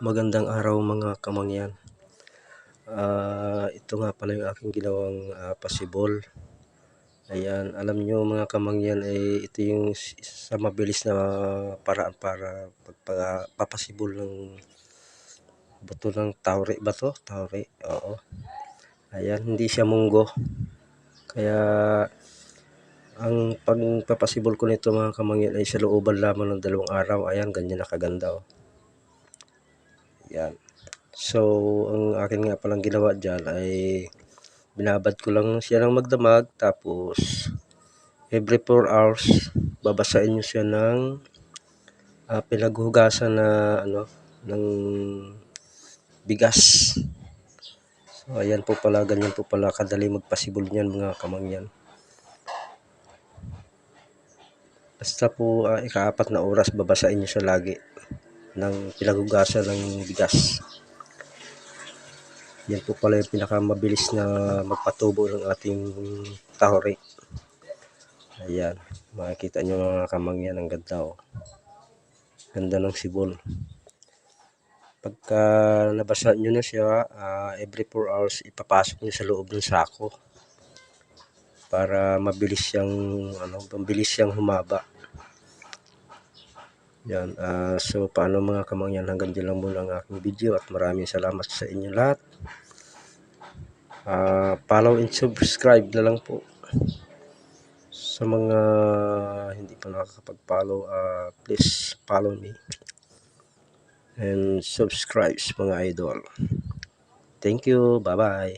Magandang araw mga kamangyan. Ito nga pala yung aking ginawang pasibol. Ayan, alam nyo mga kamangyan, ito yung sa mabilis na paraan para pagpapasibol ng buto ng tauri ba to? Tauri, oo. Ayan, hindi siya munggo. Kaya ang pagpapasibol ko nito mga kamangyan ay sa looban lamang ng 2 araw. Ayan, ganyan nakaganda oh. Ayan. So, ang akin nga palang ginawa dyan ay binabad ko lang siya ng magdamag, tapos every 4 hours babasain nyo siya ng pinaghugasan na ng bigas. So ayan po pala, ganyan po pala kadali magpasibol niyan mga kamangyan. Basta po ika-4 na oras babasain nyo siya lagi ng pinaghugasan ng bigas. Yan po pala yung pinakamabilis na magpatubo ng ating tauri. Ayan, makikita nyo mga kamangyan, ang ganda oh. Ganda ng sibol. Pagka nabasa nyo na siya, every 4 hours ipapasok nyo sa loob ng sako para mabilis siyang humaba. Yan, so paano mga kamangyan, hanggang dyan lang muna ang aking video at maraming salamat sa inyo lahat. Follow and subscribe na lang po. Sa mga hindi pa nakakapag-follow, please follow me and subscribe mga idol. Thank you, bye bye.